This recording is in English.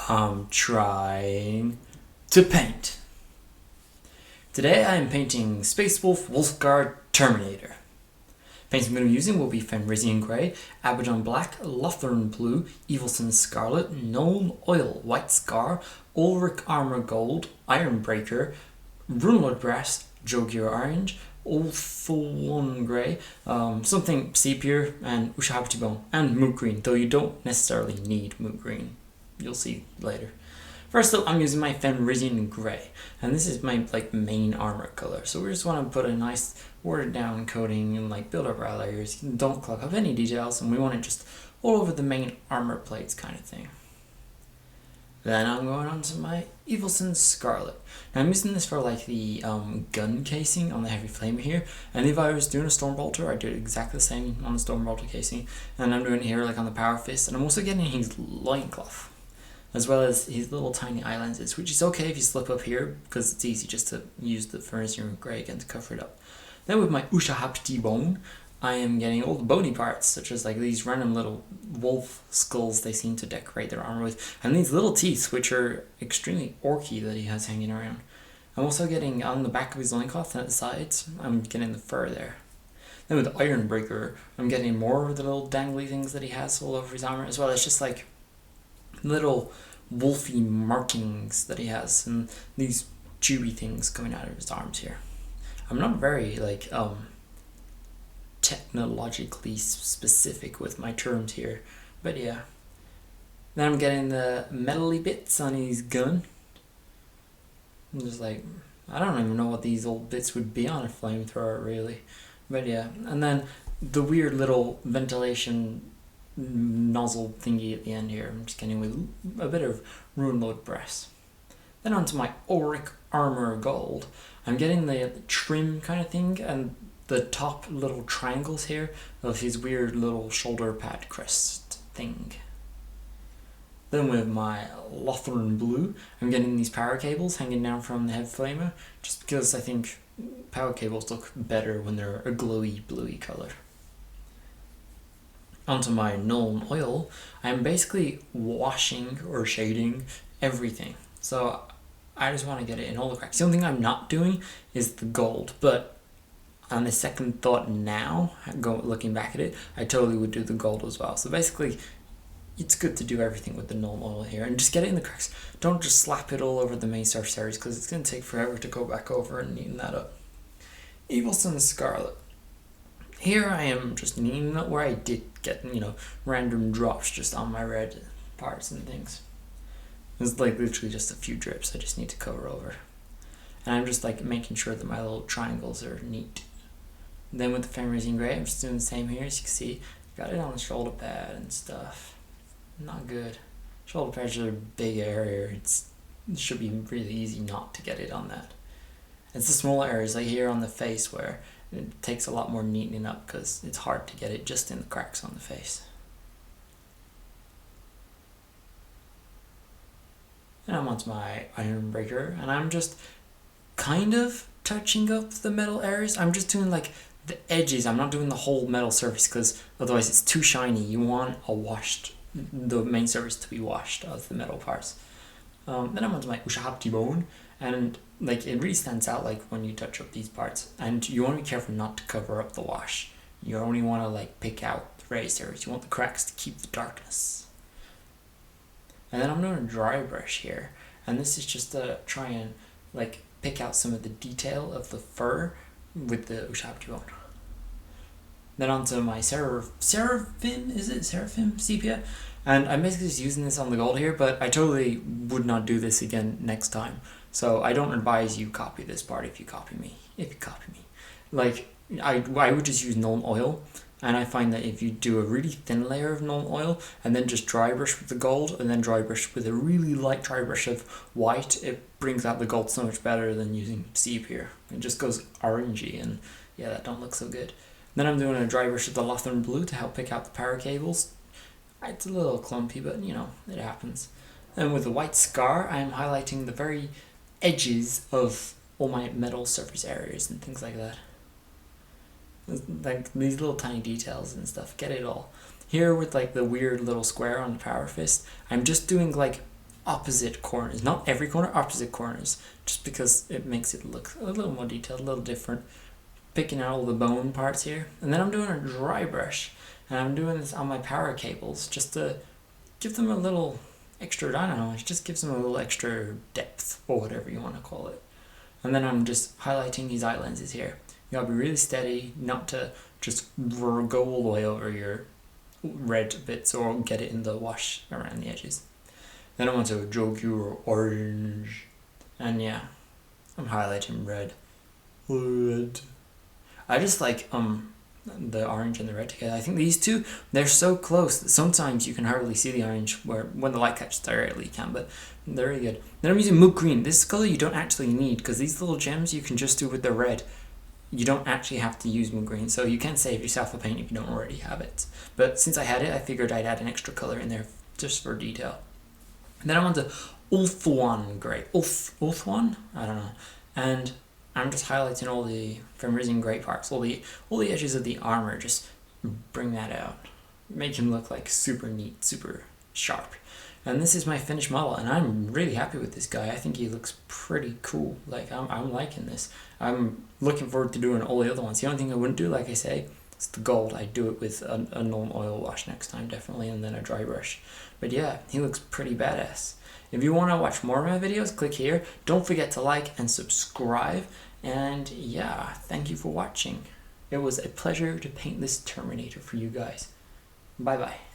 I'm trying to paint. Today I am painting Space Wolf Guard Terminator. Paints I'm going to be using will be Fenrisian Grey, Abaddon Black, Lothern Blue, Evilson Scarlet, Gnome Oil, White Scar, Auric Armor Gold, Iron Breaker, Runelord Brass, Jogier Orange, Ulthuan Grey, something Sepia, and Ushabti Bone, and Moot Green, though you don't necessarily need Moot Green. You'll see later. First up, I'm using my Fenrisian Grey, and this is my main armor color. So we just want to put a nice watered down coating and build up our layers. Don't clog up any details, and we want it just all over the main armor plates kind of thing. Then I'm going on to my Evilson Scarlet. Now I'm using this for the gun casing on the heavy flamer here, and if I was doing a Stormbolter, I'd do it exactly the same on the Stormbolter casing, and I'm doing it here on the Power Fist, and I'm also getting his loincloth, as well as his little tiny eye lenses, which is okay if you slip up here, because it's easy just to use the Fenrisian Grey again to cover it up. Then with my Ushabti Bone, I am getting all the bony parts, such as these random little wolf skulls they seem to decorate their armor with, and these little teeth, which are extremely orky that he has hanging around. I'm also getting on the back of his loincloth and at the sides, I'm getting the fur there. Then with the Iron Breaker, I'm getting more of the little dangly things that he has all over his armor, as well as just little wolfy markings that he has, and these chewy things coming out of his arms here. I'm not very technologically specific with my terms here, but yeah. Then I'm getting the metally bits on his gun. I'm just I don't even know what these old bits would be on a flamethrower really, but yeah. And then the weird little ventilation nozzle thingy at the end here, I'm just getting with a bit of Runelord Brass. Then onto my Auric Armor Gold, I'm getting the trim kind of thing and the top little triangles here of his weird little shoulder pad crest thing. Then with my Lothern Blue, I'm getting these power cables hanging down from the head flamer, just because I think power cables look better when they're a glowy bluey color. Onto my Gnome Oil, I'm basically washing or shading everything. So I just want to get it in all the cracks. The only thing I'm not doing is the gold, but on the second thought now, looking back at it, I totally would do the gold as well. So basically, it's good to do everything with the Gnome Oil here and just get it in the cracks. Don't just slap it all over the main surface areas, because it's going to take forever to go back over and neaten that up. Evilson Scarlet. Here I am just neatening up where I did get, random drops just on my red parts and things. It's literally just a few drips I just need to cover over. And I'm just making sure that my little triangles are neat. Then with the Fenrisian Grey, I'm just doing the same here. As you can see, got it on the shoulder pad and stuff. Not good. Shoulder pads are a big area. It should be really easy not to get it on that. It's the smaller areas here on the face where it takes a lot more neatening up, because it's hard to get it just in the cracks on the face. And I'm onto my Iron Breaker, and I'm just kind of touching up the metal areas. I'm just doing the edges. I'm not doing the whole metal surface, because otherwise it's too shiny. You want the main surface to be washed of the metal parts. Then I'm onto my Ushabti Bone, and it really stands out when you touch up these parts, and you want to be careful not to cover up the wash. You only want to pick out the raised areas. You want the cracks to keep the darkness. And then I'm doing a dry brush here, and this is just to try and pick out some of the detail of the fur with the Ushabti Bone. Then onto my Seraphim Sepia, and I'm basically just using this on the gold here, but I totally would not do this again next time. So I don't advise you copy this part if you copy me. I would just use Gnome Oil, and I find that if you do a really thin layer of Gnome Oil and then just dry brush with the gold and then dry brush with a really light dry brush of white, it brings out the gold so much better than using sepia. It just goes orangey, and yeah, that don't look so good. Then I'm doing a dry brush of the Lothern Blue to help pick out the power cables. It's a little clumpy, but it happens. Then with the White Scar, I'm highlighting the very edges of all my metal surface areas and things like that. These little tiny details and stuff, get it all. Here with the weird little square on the Power Fist, I'm just doing opposite corners. Not every corner, opposite corners. Just because it makes it look a little more detailed, a little different. Picking out all the bone parts here. And then I'm doing a dry brush. And I'm doing this on my power cables just to give them a little extra, I don't know, it just gives them a little extra depth or whatever you want to call it. And then I'm just highlighting these eye lenses here. You gotta be really steady, not to just go all the way over your red bits or get it in the wash around the edges. Then I want to joke you orange. And yeah, I'm highlighting red. I just like the orange and the red together. I think these two, they're so close that sometimes you can hardly see the orange where when the light catches directly you can, but they're really good. Then I'm using moot green. This color you don't actually need because these little gems you can just do with the red. You don't actually have to use moot green, so you can save yourself a paint if you don't already have it. But since I had it, I figured I'd add an extra color in there just for detail. And then I want the Ulthuan gray. Ulthuan? I don't know. And I'm just highlighting all the Fenrisian gray parts, all the edges of the armor, just bring that out. Make him look like super neat, super sharp. And this is my finished model, and I'm really happy with this guy. I think he looks pretty cool. Like, I'm liking this. I'm looking forward to doing all the other ones. The only thing I wouldn't do, like I say, is the gold. I'd do it with a non-oil wash next time, definitely, and then a dry brush. But yeah, he looks pretty badass. If you want to watch more of my videos, click here. Don't forget to like and subscribe. And yeah, thank you for watching. It was a pleasure to paint this Terminator for you guys. Bye-bye.